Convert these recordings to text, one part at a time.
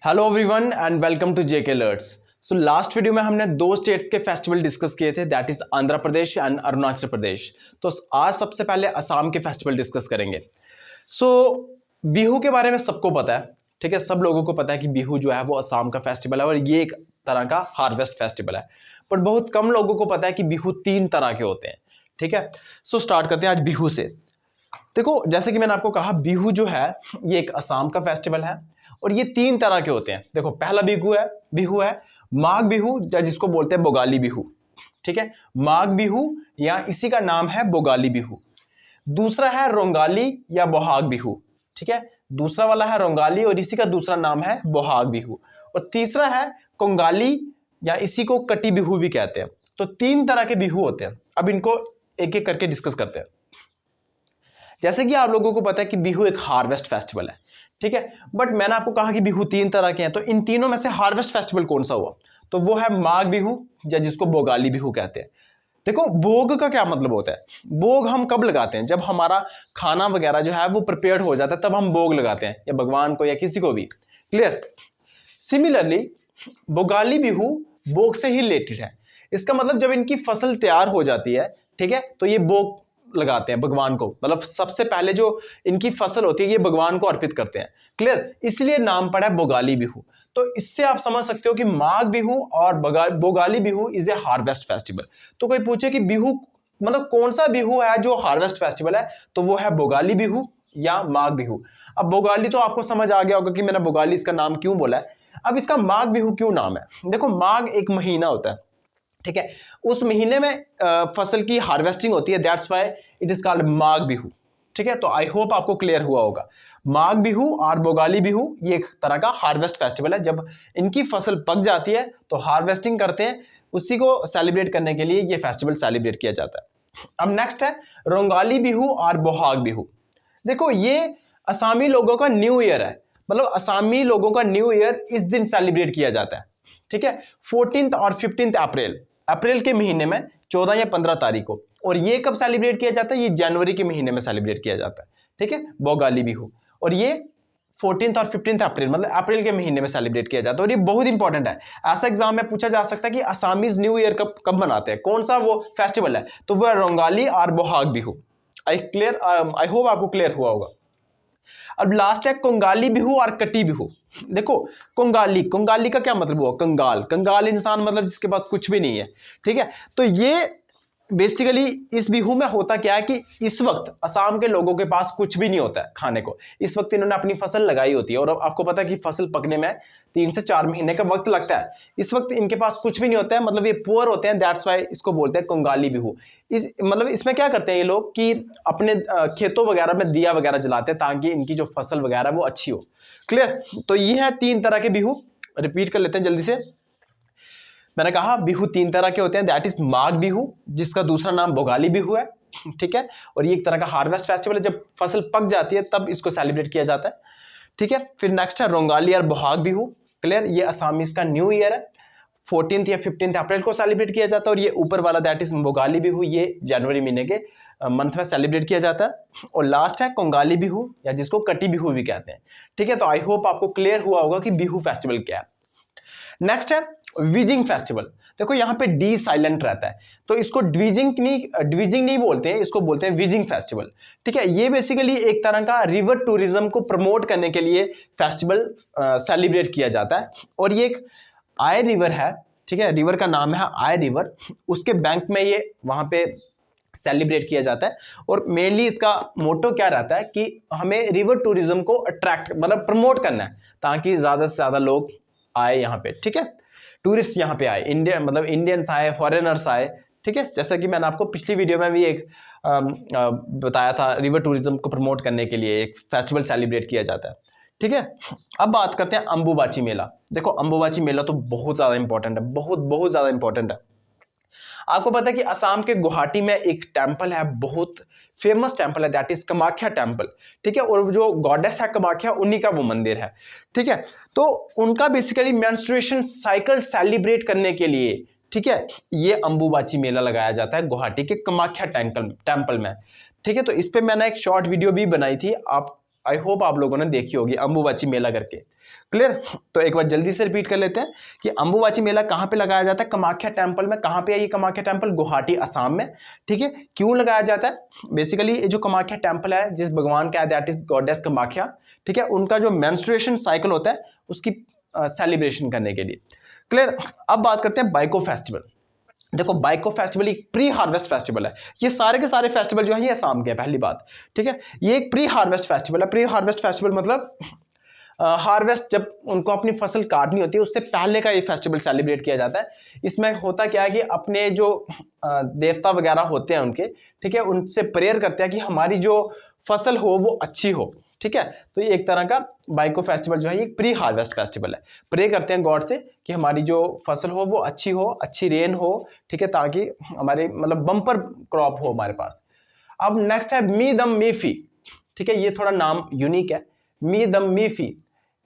Hello everyone and welcome to JK alerts. So last video में हमने दो states के फेस्टिवल डिस्कस किए थे, that is Andhra Pradesh and Arunachal Pradesh. तो आज सबसे पहले असम के फेस्टिवल डिस्कस करेंगे। बिहू के बारे में सबको पता है, ठीक है, सब लोगों को पता है कि बिहू जो है वो असम का फेस्टिवल है और ये एक तरह का हार्वेस्ट फेस्टिवल है। बट बहुत कम लोगों को पता है कि बिहू तीन तरह के होते हैं, ठीक है। स्टार्ट करते हैं आज बिहू से। देखो, जैसे कि मैंने आपको कहा, बिहू जो है ये एक असम का फेस्टिवल है और ये तीन तरह के होते हैं। देखो, पहला बिहू है माघ बिहू, या जिसको बोलते हैं बोगाली बिहू, ठीक है। माघ बिहू या इसी का नाम है बोगाली बिहू। दूसरा है रोंगाली या बोहाग बिहू, ठीक है। दूसरा वाला है रोंगाली और इसी का दूसरा नाम है बोहाग बिहू। और तीसरा है कोंगाली या इसी को कटी बिहू भी कहते हैं। तो तीन तरह के बिहू होते हैं। अब इनको एक एक करके डिस्कस करते हैं। जैसे कि आप लोगों को पता है कि बिहू एक हार्वेस्ट फेस्टिवल है, ठीक है। बट मैंने आपको कहा कि बिहू तीन तरह के हैं, तो इन तीनों में से हार्वेस्ट फेस्टिवल कौन सा हुआ? तो वो है माघ बिहू, या जिसको बोगाली बिहू कहते हैं। देखो, भोग का क्या मतलब होता है? भोग हम कब लगाते हैं? जब हमारा खाना वगैरह जो है वो प्रिपेयर्ड हो जाता है, तब हम भोग लगाते हैं, या भगवान को या किसी को भी। क्लियर? सिमिलरली बोगाली बिहू भोग से ही रिलेटेड है। इसका मतलब जब इनकी फसल तैयार हो जाती है, ठीक है, तो ये भोग लगाते हैं भगवान को। मतलब सबसे पहले जो इनकी फसल होती है ये भगवान को अर्पित करते हैं। क्लियर? इसलिए नाम पड़ा है बोगाली बिहू। तो इससे आप समझ सकते हो कि माघ बिहू और Bhogali Bihu is a harvest festival. तो कोई पूछे कि बिहू मतलब कौन सा बिहू है जो हार्वेस्ट फेस्टिवल है, तो वो है बोगाली बिहू या माघ बिहू। अब बोगाली तो आपको समझ आ गया होगा कि मैंने बोगाली इसका नाम क्यों बोला है। अब इसका माघ बिहू क्यों नाम है? देखो, माघ एक महीना होता है, ठीक है। उस महीने में फसल की हार्वेस्टिंग होती है, that's why it is called Magh Bihu, ठीक है। तो आई होप आपको क्लियर हुआ होगा। माघ बिहू और बोगाली बिहू ये एक तरह का हार्वेस्ट फेस्टिवल है। जब इनकी फसल पक जाती है तो हार्वेस्टिंग करते हैं, उसी को सेलिब्रेट करने के लिए ये फेस्टिवल सेलिब्रेट किया जाता है। अब नेक्स्ट है रोंगाली बिहू और बोहाग बिहू। देखो, ये असमी लोगों का न्यू ईयर है। मतलब असमी लोगों का न्यू ईयर इस दिन सेलिब्रेट किया जाता है, ठीक है। 14 और 15 अप्रैल के महीने में 14 या 15 तारीख को। और ये कब सेलिब्रेट किया जाता है? ये जनवरी के महीने में सेलिब्रेट किया जाता है, ठीक है, बोगाली बिहू। और ये 14 और 15 अप्रैल मतलब अप्रैल के महीने में सेलिब्रेट किया जाता है। और ये बहुत इंपॉर्टेंट है। ऐसा एग्जाम में पूछा जा सकता है कि असमीज न्यू ईयर कब मनाते हैं, कौन सा वो फेस्टिवल है? तो वो है रोंगाली और बोहाग बिहू। आई होप आपको क्लियर हुआ होगा। अब लास्ट है कोंगाली बिहू और कटी बिहू। देखो, कोंगाली का क्या मतलब हुआ? कंगाल इंसान, मतलब जिसके पास कुछ भी नहीं है, ठीक है। तो ये बेसिकली इस बिहू में होता क्या है कि इस वक्त असम के लोगों के पास कुछ भी नहीं होता है खाने को। इस वक्त इन्होंने अपनी फसल लगाई होती है और अब आपको पता है कि फसल पकने में 3 से 4 महीने का वक्त लगता है। इस वक्त इनके पास कुछ भी नहीं होता है, मतलब ये पुअर होते हैं, दैट्स वाई इसको बोलते हैं कोंगाली बिहू। मतलब इसमें क्या करते हैं ये लोग कि अपने खेतों वगैरह में दिया वगैरह जलाते हैं ताकि इनकी जो फसल वगैरह वो अच्छी हो। क्लियर? तो ये है तीन तरह के बिहू। रिपीट कर लेते हैं जल्दी से। मैंने कहा बिहू तीन तरह के होते हैं, दैट इज माघ बिहू, जिसका दूसरा नाम बोगाली बिहू है, ठीक है। और ये एक तरह का हार्वेस्ट फेस्टिवल है, जब फसल पक जाती है तब इसको सेलिब्रेट किया जाता है, ठीक है। फिर नेक्स्ट है रोंगाली और बोहाग बिहू। क्लियर? ये असमीज का न्यू ईयर है, 14 या 15 अप्रैल को सेलिब्रेट किया जाता है। और ये ऊपर वाला दैट इज बोगाली बिहू, ये जनवरी महीने के मंथ में सेलिब्रेट किया जाता है। और लास्ट है कोंगाली बिहू, या जिसको कटी बिहू भी कहते हैं, ठीक है। तो आई होप आपको क्लियर हुआ होगा कि बिहू फेस्टिवल क्या है। नेक्स्ट है विजिंग फेस्टिवल। देखो, यहाँ पे डी साइलेंट रहता है, तो इसको ड्विजिंग नहीं बोलते हैं, इसको बोलते हैं विजिंग फेस्टिवल, ठीक है। ये बेसिकली एक तरह का रिवर टूरिज्म को प्रमोट करने के लिए फेस्टिवल सेलिब्रेट किया जाता है। और ये एक आय रिवर है, ठीक है, रिवर का नाम है आय रिवर। उसके बैंक में ये वहां पे सेलिब्रेट किया जाता है। और मेनली इसका मोटो क्या रहता है कि हमें रिवर टूरिज्म को अट्रैक्ट मतलब प्रमोट करना है, ताकि ज्यादा से ज्यादा लोग आए यहाँ पे, ठीक है, टूरिस्ट यहाँ पे आए, मतलब इंडियंस आए, फॉरेनर्स आए, ठीक है। जैसा कि मैंने आपको पिछली वीडियो में भी एक बताया था, रिवर टूरिज्म को प्रमोट करने के लिए एक फेस्टिवल सेलिब्रेट किया जाता है, ठीक है। अब बात करते हैं अंबुबाची मेला। देखो, अंबुबाची मेला तो बहुत ज्यादा इंपॉर्टेंट है, बहुत ज्यादा इंपॉर्टेंट है। आपको पता है कि असम के गुवाहाटी में एक टेंपल है, बहुत फेमस टेंपल है, दैट इज कामाख्या टेंपल, ठीक है। और जो गॉडेस है कामाख्या, उन्हीं का वो मंदिर है, ठीक है। तो उनका बेसिकली मेंस्ट्रुएशन साइकिल सेलिब्रेट करने के लिए, ठीक है, ये अंबुबाची मेला लगाया जाता है गुवाहाटी के कामाख्या टेंपल में, ठीक है। तो इस पे मैंने एक शॉर्ट वीडियो भी बनाई थी, आप आई होप आप लोगों ने देखी होगी अंबुबाची मेला करके। क्लियर? तो एक बार जल्दी से रिपीट कर लेते हैं कि अंबुबाची मेला कहाँ पे लगाया जाता है? कामाख्या टेम्पल में। कहाँ पे है ये कामाख्या टेम्पल? गुवाहाटी, असम में। ठीक है, क्यों लगाया जाता है? बेसिकली ये जो कामाख्या टेम्पल है, जिस भगवान का, दैट इज गॉडेस कामाख्या, ठीक है, उनका जो मेंस्ट्रुएशन साइकिल होता है उसकी सेलिब्रेशन करने के लिए। क्लियर? अब बात करते हैं बाइको फेस्टिवल। देखो, बाइको फेस्टिवल एक प्री हार्वेस्ट फेस्टिवल है। ये सारे के सारे फेस्टिवल जो है ये असम के हैं, पहली बात। ठीक है, ये एक प्री हार्वेस्ट फेस्टिवल है। प्री हार्वेस्ट फेस्टिवल मतलब हार्वेस्ट, जब उनको अपनी फसल काटनी होती है उससे पहले का ये फेस्टिवल सेलिब्रेट किया जाता है। इसमें होता क्या है कि अपने जो देवता वगैरह होते हैं उनके, ठीक है, उनसे प्रेयर करते हैं कि हमारी जो फसल हो वो अच्छी हो। ठीक है, तो ये एक तरह का बाइको फेस्टिवल जो है ये प्री हार्वेस्ट फेस्टिवल है। प्रे करते हैं गॉड से कि हमारी जो फसल हो वो अच्छी हो, अच्छी रेन हो, ठीक है, ताकि हमारे मतलब बम्पर क्रॉप हो हमारे पास। अब नेक्स्ट है मीदम मीफी। ठीक है, ये थोड़ा नाम यूनिक है, मीदम मीफी।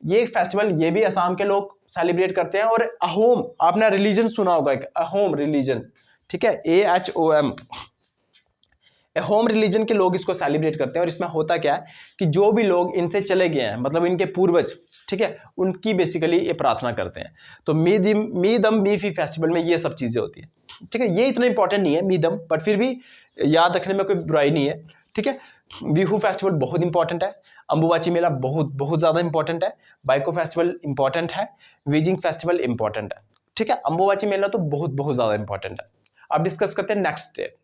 ये फेस्टिवल ये भी असम के लोग सेलिब्रेट करते हैं। और अहोम, आपने रिलीजन सुना होगा, एक अहोम रिलीजन, ठीक है, AHOM, होम रिलीजन के लोग इसको सेलिब्रेट करते हैं। और इसमें होता क्या है कि जो भी लोग इनसे चले गए हैं, मतलब इनके पूर्वज, ठीक है, उनकी बेसिकली ये प्रार्थना करते हैं। तो मीदम मीफी फेस्टिवल में ये सब चीज़ें होती है। ठीक है, ये इतना इंपॉर्टेंट नहीं है मीदम, बट फिर भी याद रखने में कोई बुराई नहीं है। ठीक है, बिहू फेस्टिवल बहुत इंपॉर्टेंट है, अंबुबाची मेला बहुत बहुत ज़्यादा इंपॉर्टेंट है, बाइको फेस्टिवल इंपॉर्टेंट है, वीजिंग फेस्टिवल इंपॉर्टेंट है। ठीक है, अंबुबाची मेला तो बहुत बहुत ज़्यादा इंपॉर्टेंट है। अब डिस्कस करते हैं नेक्स्ट डे।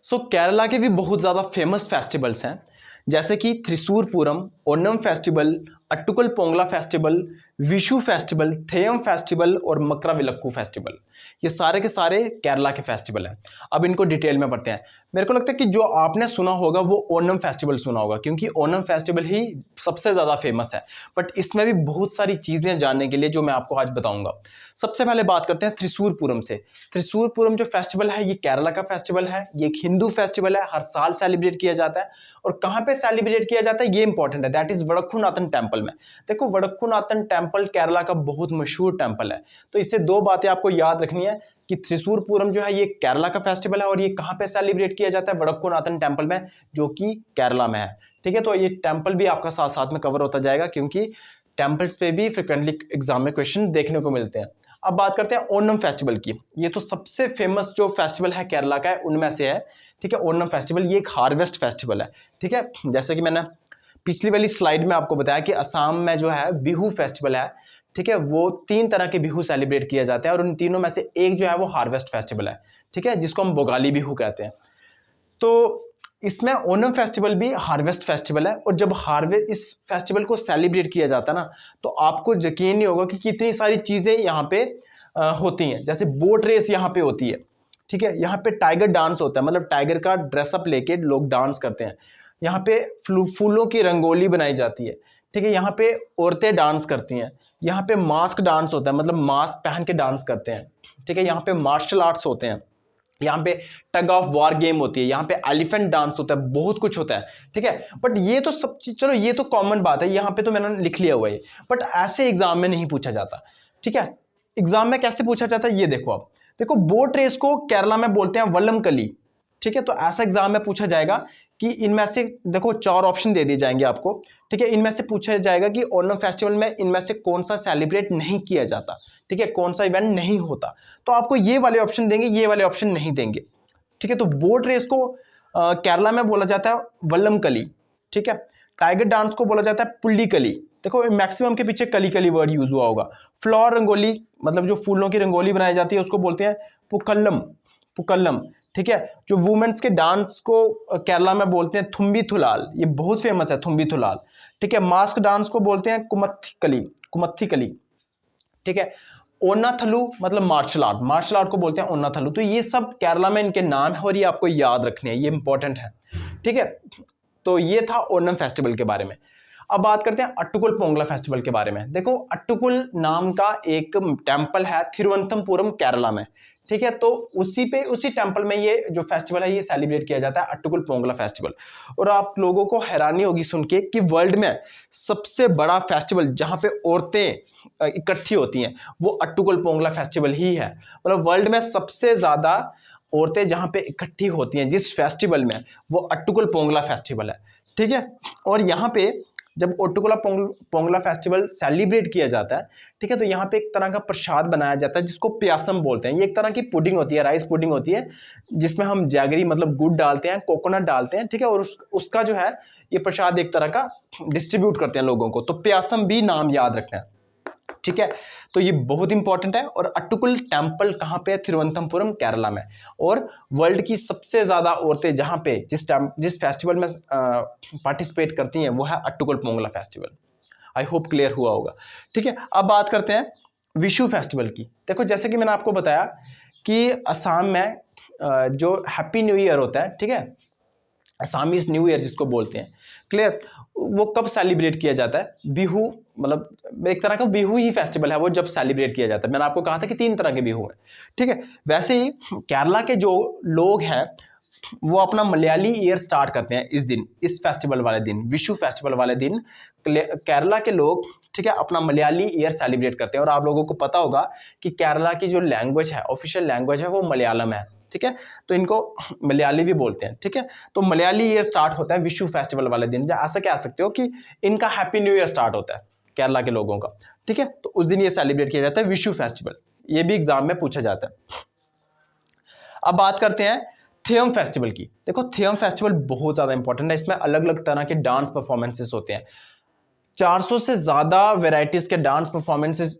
सो केरला के भी बहुत ज़्यादा फेमस फेस्टिवल्स हैं, जैसे कि Thrissur Pooram, Onam festival, Attukal Pongala festival, Vishu festival, Theyyam festival और मकराविलक्कू फेस्टिवल। ये सारे के सारे केरला के फेस्टिवल हैं। अब इनको डिटेल में पढ़ते हैं। मेरे को लगता है कि जो आपने सुना होगा वो ओनम फेस्टिवल सुना होगा, क्योंकि ओनम फेस्टिवल ही सबसे ज़्यादा फेमस है। बट इसमें भी बहुत सारी चीज़ें जानने के लिए जो मैं आपको आज बताऊंगा। सबसे पहले बात करते हैं थ्रिसूर पूरम से। थ्रिसूर पूरम जो फेस्टिवल है ये केरला का फेस्टिवल है, ये एक हिंदू फेस्टिवल है, हर साल सेलिब्रेट किया जाता है। और कहाँ पे सेलिब्रेट किया जाता है ये इंपॉर्टेंट है, दैट इज वडक्कुनाथन टेम्पल में। देखो, वडक्कुनाथन टेम्पल केरला का बहुत मशहूर टेम्पल है। तो इससे दो बातें आपको याद रखनी है कि थ्रिसूर पूरम जो है ये केरला का फेस्टिवल है और ये कहाँ पे सेलिब्रेट किया जाता है? वडक्कुनाथन टेम्पल में, जो कि केरला में है। ठीक है, तो ये टेम्पल भी आपका साथ साथ में कवर होता जाएगा, क्योंकि टेम्पल्स पे भी फ्रिक्वेंटली एग्जाम में क्वेश्चन देखने को मिलते हैं। अब बात करते हैं ओनम फेस्टिवल की। ये तो सबसे फेमस जो फेस्टिवल है केरला का है उनमें से है। ठीक है, ओनम फेस्टिवल ये एक हार्वेस्ट फेस्टिवल है। ठीक है, जैसे कि मैंने पिछली वाली स्लाइड में आपको बताया कि असम में जो है बिहू फेस्टिवल है। ठीक है, वो 3 तरह के बिहू सेलिब्रेट किया जाता है और उन तीनों में से एक जो है वो हार्वेस्ट फेस्टिवल है। ठीक है, जिसको हम बोगाली बिहू कहते हैं। तो इसमें ओनम फेस्टिवल भी हार्वेस्ट फेस्टिवल है। और जब हार्वेस्ट इस फेस्टिवल को सेलिब्रेट किया जाता है ना, तो आपको यकीन नहीं होगा कि कितनी सारी चीज़ें यहाँ पे होती हैं। जैसे बोट रेस यहाँ पे होती है। ठीक है, यहाँ पे टाइगर डांस होता है, मतलब टाइगर का ड्रेसअप लेके लोग डांस करते हैं। यहाँ पे फूलों की रंगोली बनाई जाती है। ठीक है, यहाँ पे औरतें डांस करती हैं। यहाँ पे मास्क डांस होता है, मतलब मास्क पहन के डांस करते हैं। ठीक है, यहाँ पे मार्शल आर्ट्स होते हैं। यहाँ पे टग ऑफ वार गेम होती है। यहाँ पे एलिफेंट डांस होता है, बहुत कुछ होता है। ठीक है, बट ये तो सब चीज, चलो ये तो कॉमन बात है, यहाँ पे तो मैंने लिख लिया हुआ है। बट ऐसे एग्जाम में नहीं पूछा जाता। ठीक है, एग्जाम में कैसे पूछा जाता है ये देखो। आप देखो, बोट रेस को केरला में बोलते हैं वल्लमकली। ठीक है, तो ऐसा एग्जाम में पूछा जाएगा कि इनमें से देखो 4 ऑप्शन दे दिए जाएंगे आपको। ठीक है, इनमें से पूछा जाएगा कि ओनम फेस्टिवल में इनमें से कौन सा सेलिब्रेट नहीं किया जाता। ठीक है, कौन सा इवेंट नहीं होता, तो आपको ये वाले ऑप्शन देंगे, ये वाले ऑप्शन नहीं देंगे। ठीक है, तो बोट रेस को केरला में बोला जाता है वल्लमकली। ठीक है, टाइगर डांस को बोला जाता है पुल्लीकली। देखो, मैक्सिमम के पीछे कली कली वर्ड यूज हुआ होगा। फ्लावर रंगोली, मतलब जो फूलों की रंगोली बनाई जाती है उसको बोलते हैं पुक्कलम, पुक्कलम। ठीक है, जो वुमेन्स के डांस को केरला में बोलते हैं थुम्बी थुलाल, ये बहुत फेमस है थुम्बी थुलाल। ठीक है, मास्क डांस को बोलते हैं कुमत्थिकली, कुमत्थिकली। ठीक है, ओनाथलू मतलब मार्शल आर्ट, मार्शल आर्ट को बोलते हैं ओनाथलू। तो ये सब केरला में इनके नाम है और ये आपको याद रखने हैं, ये इंपॉर्टेंट है। ठीक है, तो ये था ओनम फेस्टिवल के बारे में। अब बात करते हैं अट्टुकल पोंगला फेस्टिवल के बारे में। देखो, अट्टुकल नाम का एक टेम्पल है थिरुवनंतपुरम केरला में। ठीक है, तो उसी टेम्पल में ये जो फेस्टिवल है ये सेलिब्रेट किया जाता है, अट्टुकल पोंगला फेस्टिवल। और आप लोगों को हैरानी होगी सुन के कि वर्ल्ड में सबसे बड़ा फेस्टिवल जहां पे औरतें इकट्ठी होती हैं वो अट्टुकल पोंगला फेस्टिवल ही है। मतलब वर्ल्ड में सबसे ज्यादा औरतें जहां पे इकट्ठी होती हैं जिस फेस्टिवल में, वो अट्टुकल पोंगला फेस्टिवल है। ठीक है। और यहाँ पे जब ओटुकुला पोंगला फेस्टिवल सेलिब्रेट किया जाता है, ठीक है, तो यहाँ पे एक तरह का प्रसाद बनाया जाता है जिसको प्यासम बोलते हैं। ये एक तरह की पुडिंग होती है, राइस पुडिंग होती है, जिसमें हम जैगरी मतलब गुड़ डालते हैं, कोकोनट डालते हैं, ठीक है, और उसका जो है ये प्रसाद एक तरह का डिस्ट्रीब्यूट करते हैं लोगों को। तो प्यासम भी नाम याद रखना है, ठीक है। तो ये बहुत इंपॉर्टेंट है। और अट्टुकुल टेम्पल कहाँ पे है? तिरुवनंतपुरम केरला में। और वर्ल्ड की सबसे ज्यादा औरतें जहां पे जिस फेस्टिवल में पार्टिसिपेट करती हैं वो है अट्टुकुल पोंगला फेस्टिवल। आई होप क्लियर हुआ होगा, ठीक है। अब बात करते हैं विशु फेस्टिवल की। देखो जैसे कि मैंने आपको बताया कि असम में जो हैप्पी न्यू ईयर होता है, ठीक है, असामीज न्यू ईयर जिसको बोलते हैं, क्लियर, वो कब सेलिब्रेट किया जाता है? बिहू, मतलब एक तरह का बिहू ही फेस्टिवल है वो जब सेलिब्रेट किया जाता है। मैंने आपको कहा था कि 3 तरह के बिहू हैं, ठीक है। वैसे ही केरला के जो लोग हैं वो अपना मलयाली ईयर स्टार्ट करते हैं इस दिन, इस फेस्टिवल वाले दिन, विशु फेस्टिवल वाले दिन केरला के लोग, ठीक है, अपना मलयाली ईयर सेलिब्रेट करते हैं। और आप लोगों को पता होगा कि केरला की जो लैंग्वेज है, ऑफिशियल लैंग्वेज है, वो मलयालम है, ठीक है, तो इनको मलयाली भी बोलते हैं, ठीक है। तो मलयाली ईयर स्टार्ट होता है विशु फेस्टिवल वाले दिन, या ऐसा कह सकते हो कि इनका हैप्पी न्यू ईयर स्टार्ट होता है केरला के लोगों का, ठीक है। तो उस दिन ये सेलिब्रेट किया जाता है विशु फेस्टिवल। ये भी एग्जाम में पूछा जाता है। अब बात करते हैं थेयम फेस्टिवल की। देखो थेयम फेस्टिवल बहुत ज्यादा इंपॉर्टेंट है। इसमें अलग अलग तरह के डांस परफॉर्मेंसेस होते हैं। 400 से ज्यादा वेराइटीज के डांस परफॉर्मेंसेस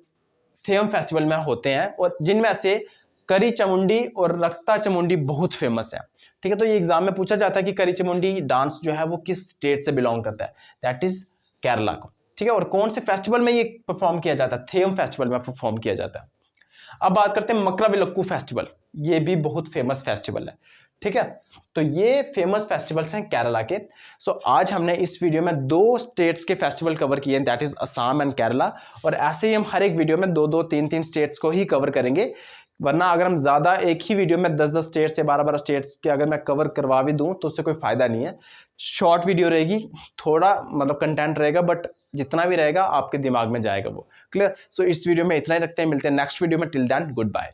थेयम फेस्टिवल में होते हैं, और जिनमें से करी चमुंडी और रक्ता चमुंडी बहुत फेमस है, ठीक है। तो ये एग्जाम में पूछा जाता है कि करी चमुंडी डांस जो है वो किस स्टेट से बिलोंग करता है? दैट इज केरला को, ठीक है। और कौन से फेस्टिवल में ये परफॉर्म किया जाता है? थेयम फेस्टिवल में परफॉर्म किया जाता है। अब बात करते हैं मकराविलक्कू फेस्टिवल। ये भी बहुत फेमस फेस्टिवल है, ठीक है। तो ये फेमस फेस्टिवल्स हैं केरला के। सो आज हमने इस वीडियो में 2 स्टेट्स के फेस्टिवल कवर किए हैं, that is Assam and Kerala. और ऐसे ही हम हर एक वीडियो में 2-2, 3-3 स्टेट्स को ही कवर करेंगे, वरना अगर हम ज्यादा एक ही वीडियो में 10-10 स्टेट्स या 12-12 स्टेट्स के अगर मैं कवर करवा भी दूं तो उससे कोई फायदा नहीं है। शॉर्ट वीडियो रहेगी, थोड़ा मतलब कंटेंट रहेगा, बट जितना भी रहेगा आपके दिमाग में जाएगा वो, क्लियर। सो इस वीडियो में इतना ही रखते हैं, मिलते हैं नेक्स्ट वीडियो में। Till then good bye.